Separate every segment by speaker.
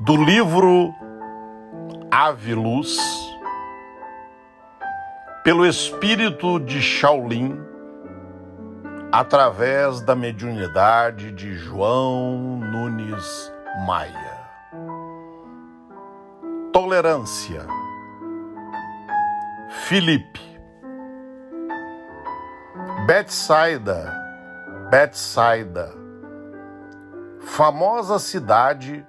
Speaker 1: Do livro Ave Luz, pelo espírito de Shaolin, através da mediunidade de João Nunes Maia. Tolerância. Filipe. Betsaida, famosa cidade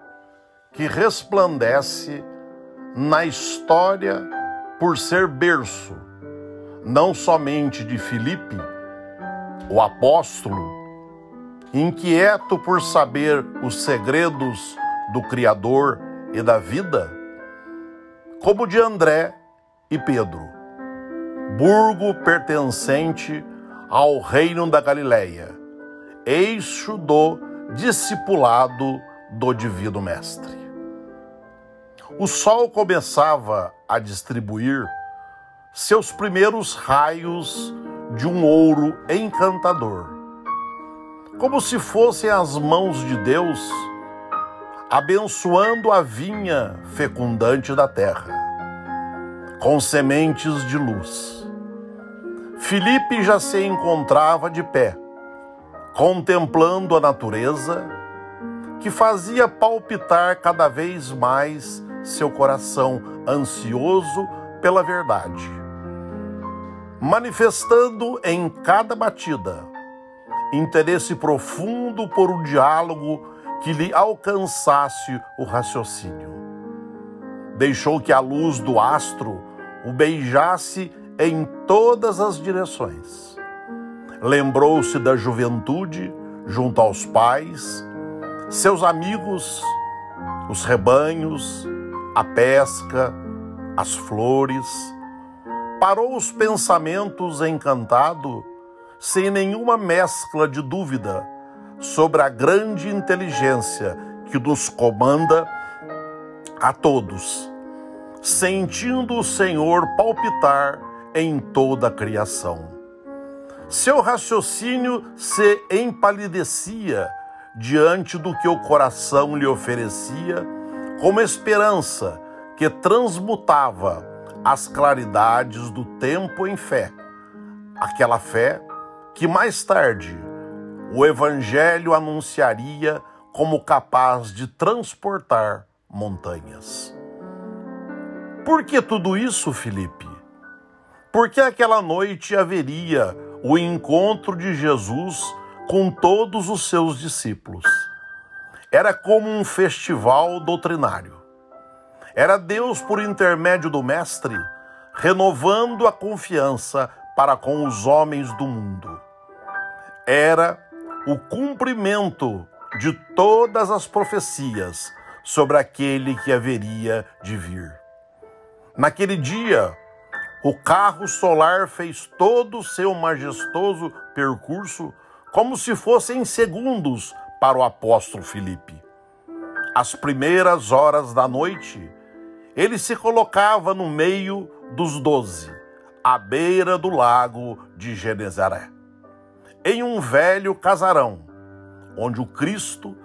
Speaker 1: que resplandece na história por ser berço, não somente de Filipe, o apóstolo, inquieto por saber os segredos do Criador e da vida, como de André e Pedro, burgo pertencente ao reino da Galileia, eixo do discipulado do Divino Mestre. O sol começava a distribuir seus primeiros raios de um ouro encantador, como se fossem as mãos de Deus abençoando a vinha fecundante da terra, com sementes de luz. Filipe já se encontrava de pé, contemplando a natureza, que fazia palpitar cada vez mais seu coração ansioso pela verdade, manifestando em cada batida interesse profundo por um diálogo que lhe alcançasse o raciocínio. Deixou que a luz do astro o beijasse em todas as direções. Lembrou-se da juventude junto aos pais, seus amigos, os rebanhos, a pesca, as flores. Parou os pensamentos encantado, sem nenhuma mescla de dúvida, sobre a grande inteligência que nos comanda a todos, sentindo o Senhor palpitar em toda a criação. Seu raciocínio se empalidecia diante do que o coração lhe oferecia, como esperança que transmutava as claridades do tempo em fé, aquela fé que mais tarde o Evangelho anunciaria como capaz de transportar montanhas. Por que tudo isso, Filipe? Porque aquela noite haveria o encontro de Jesus com todos os seus discípulos. Era como um festival doutrinário. Era Deus, por intermédio do Mestre, renovando a confiança para com os homens do mundo. Era o cumprimento de todas as profecias sobre aquele que haveria de vir. Naquele dia, o carro solar fez todo o seu majestoso percurso como se fossem segundos para o apóstolo Filipe. Às primeiras horas da noite, ele se colocava no meio dos 12, à beira do lago de Genezaré, em um velho casarão, onde o Cristo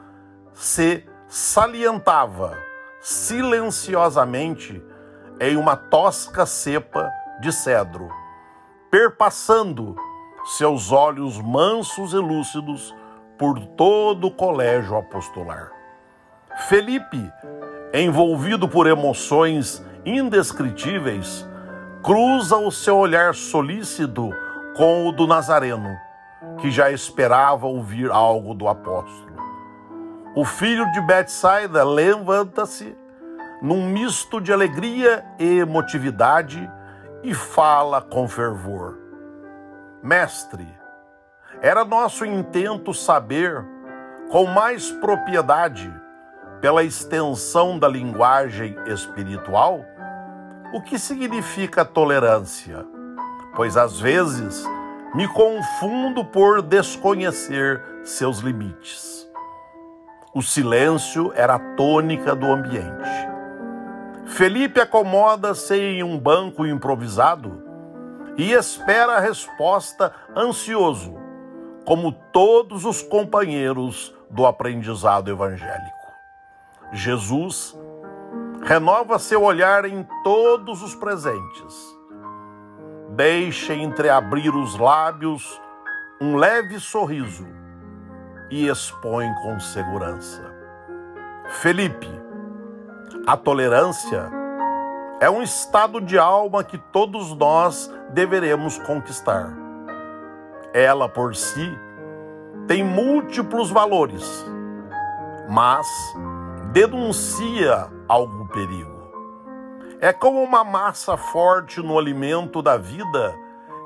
Speaker 1: se salientava silenciosamente em uma tosca cepa de cedro, perpassando seus olhos mansos e lúcidos por todo o colégio apostolar. Felipe, envolvido por emoções indescritíveis, cruza o seu olhar solícito com o do Nazareno, que já esperava ouvir algo do apóstolo. O filho de Betsaida levanta-se, num misto de alegria e emotividade, e fala com fervor: Mestre, era nosso intento saber, com mais propriedade, pela extensão da linguagem espiritual, o que significa tolerância, pois às vezes me confundo por desconhecer seus limites. O silêncio era a tônica do ambiente. Felipe acomoda-se em um banco improvisado e espera a resposta ansioso, como todos os companheiros do aprendizado evangélico. Jesus renova seu olhar em todos os presentes. Deixa entreabrir os lábios um leve sorriso e expõe com segurança: Felipe, a tolerância é um estado de alma que todos nós deveremos conquistar. Ela, por si, tem múltiplos valores, mas denuncia algum perigo. É como uma massa forte no alimento da vida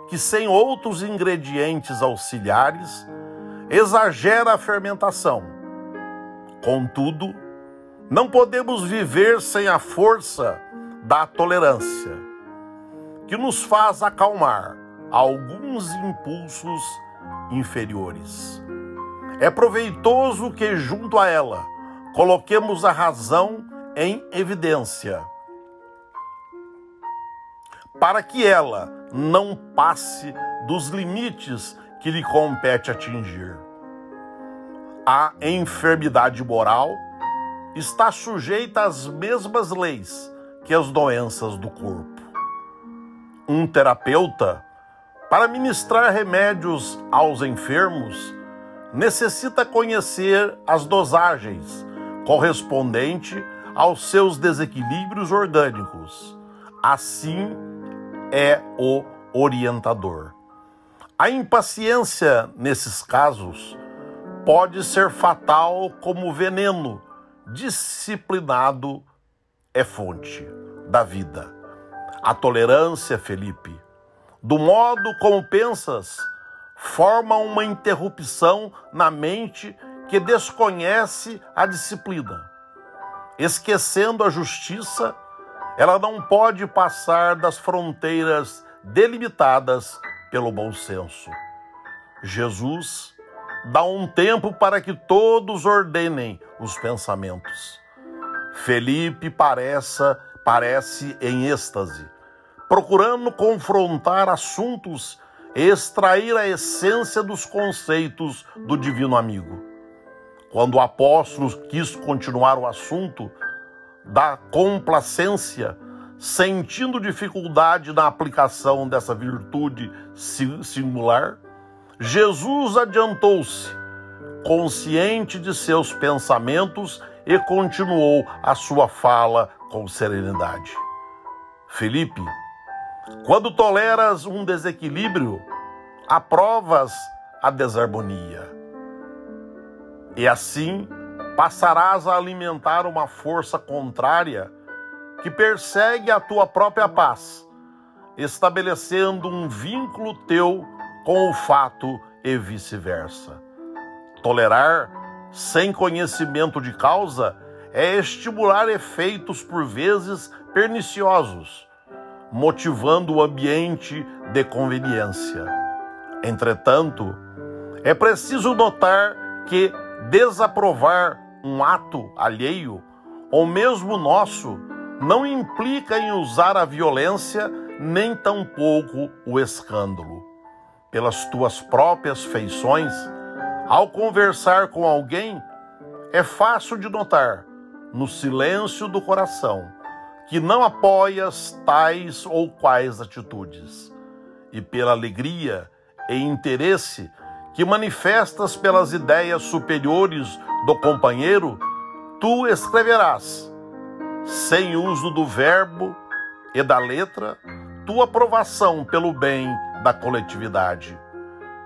Speaker 1: que, sem outros ingredientes auxiliares, exagera a fermentação. Contudo, não podemos viver sem a força da tolerância, que nos faz acalmar alguns impulsos inferiores. É proveitoso que, junto a ela, coloquemos a razão em evidência, para que ela não passe dos limites que lhe compete atingir. A enfermidade moral está sujeita às mesmas leis que as doenças do corpo. Um terapeuta, para ministrar remédios aos enfermos, necessita conhecer as dosagens correspondentes aos seus desequilíbrios orgânicos. Assim é o orientador. A impaciência, nesses casos, pode ser fatal como veneno disciplinado é fonte da vida. A tolerância, Felipe, do modo como pensas, forma uma interrupção na mente que desconhece a disciplina. Esquecendo a justiça, ela não pode passar das fronteiras delimitadas pelo bom senso. Jesus dá um tempo para que todos ordenem os pensamentos. Felipe parece em êxtase, procurando confrontar assuntos e extrair a essência dos conceitos do divino amigo. Quando o apóstolo quis continuar o assunto da complacência, sentindo dificuldade na aplicação dessa virtude singular, Jesus adiantou-se, consciente de seus pensamentos, e continuou a sua fala com serenidade. Felipe, quando toleras um desequilíbrio, aprovas a desarmonia. E assim passarás a alimentar uma força contrária que persegue a tua própria paz, estabelecendo um vínculo teu com o fato e vice-versa. Tolerar sem conhecimento de causa é estimular efeitos por vezes perniciosos, motivando o ambiente de conveniência. Entretanto, é preciso notar que desaprovar um ato alheio, ou mesmo nosso, não implica em usar a violência, nem tampouco o escândalo. Pelas tuas próprias feições, ao conversar com alguém, é fácil de notar, no silêncio do coração, que não apoias tais ou quais atitudes, e pela alegria e interesse que manifestas pelas ideias superiores do companheiro, tu escreverás, sem uso do verbo e da letra, tua aprovação pelo bem da coletividade,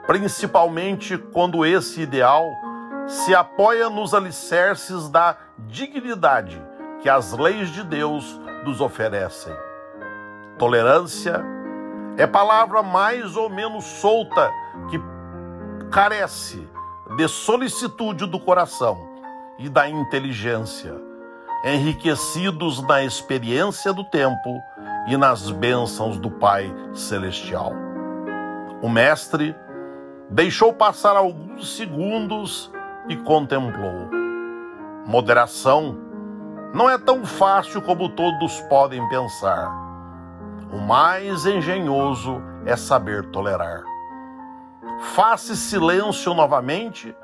Speaker 1: principalmente quando esse ideal se apoia nos alicerces da dignidade que as leis de Deus nos oferecem. Tolerância é palavra mais ou menos solta que carece de solicitude do coração e da inteligência, enriquecidos na experiência do tempo e nas bênçãos do Pai Celestial. O mestre deixou passar alguns segundos e contemplou. Moderação não é tão fácil como todos podem pensar. O mais engenhoso é saber tolerar. Faz-se silêncio novamente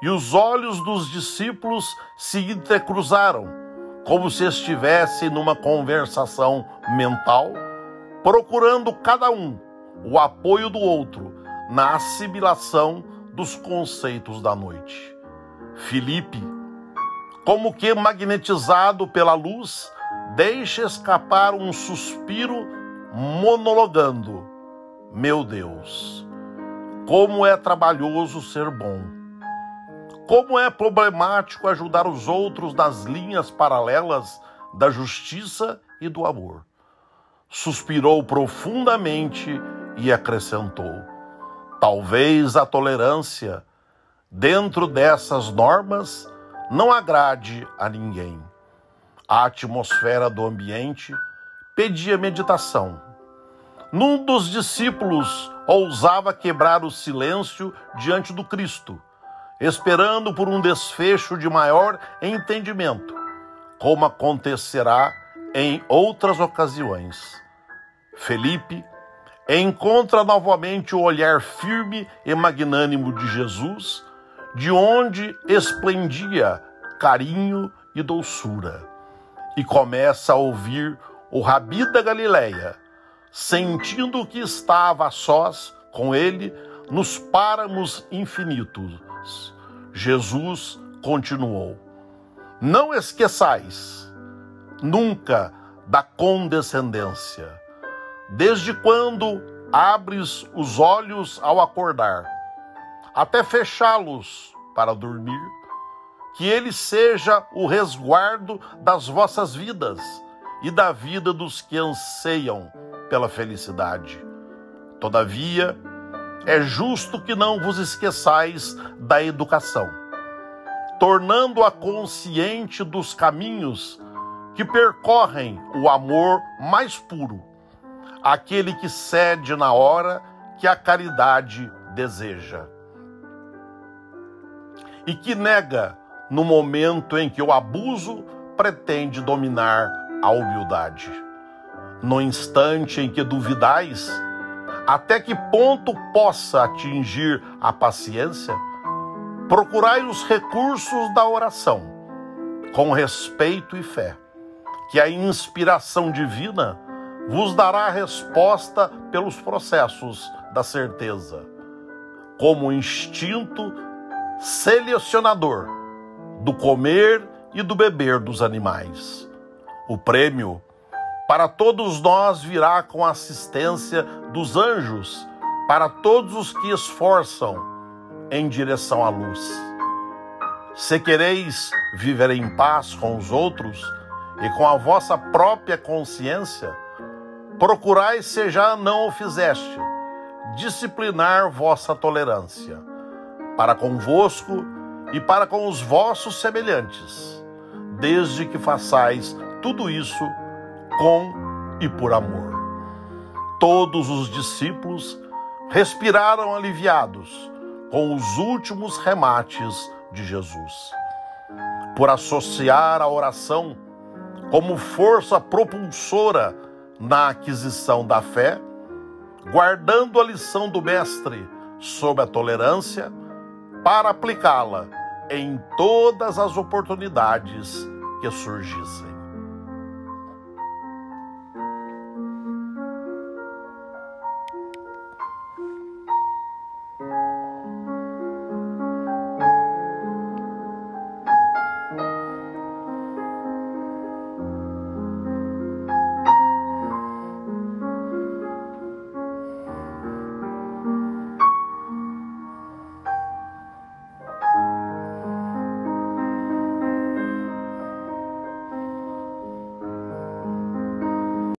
Speaker 1: e os olhos dos discípulos se entrecruzaram, como se estivessem numa conversação mental, procurando cada um o apoio do outro na assimilação dos conceitos da noite. Filipe, como que magnetizado pela luz, deixa escapar um suspiro monologando: meu Deus, como é trabalhoso ser bom! Como é problemático ajudar os outros nas linhas paralelas da justiça e do amor. Suspirou profundamente e acrescentou: talvez a tolerância, dentro dessas normas, não agrade a ninguém. A atmosfera do ambiente pedia meditação. Num dos discípulos ousava quebrar o silêncio diante do Cristo, esperando por um desfecho de maior entendimento, como acontecerá em outras ocasiões. Felipe encontra novamente o olhar firme e magnânimo de Jesus, de onde esplendia carinho e doçura, e começa a ouvir o Rabi da Galileia, sentindo que estava a sós com ele nos páramos infinitos. Jesus continuou: não esqueçais nunca da condescendência. Desde quando abres os olhos ao acordar, até fechá-los para dormir, que ele seja o resguardo das vossas vidas e da vida dos que anseiam pela felicidade. Todavia, é justo que não vos esqueçais da educação, tornando-a consciente dos caminhos que percorrem o amor mais puro, aquele que cede na hora que a caridade deseja e que nega no momento em que o abuso pretende dominar a humildade. No instante em que duvidais até que ponto possa atingir a paciência, procurai os recursos da oração, com respeito e fé, que a inspiração divina vos dará a resposta pelos processos da certeza, como instinto selecionador do comer e do beber dos animais. O prêmio para todos nós virá com a assistência dos anjos para todos os que esforçam em direção à luz. Se quereis viver em paz com os outros e com a vossa própria consciência, procurai, se já não o fizeste, disciplinar vossa tolerância para convosco e para com os vossos semelhantes, desde que façais tudo isso com e por amor. Todos os discípulos respiraram aliviados com os últimos remates de Jesus. Por associar a oração como força propulsora na aquisição da fé, guardando a lição do Mestre sobre a tolerância para aplicá-la em todas as oportunidades que surgissem.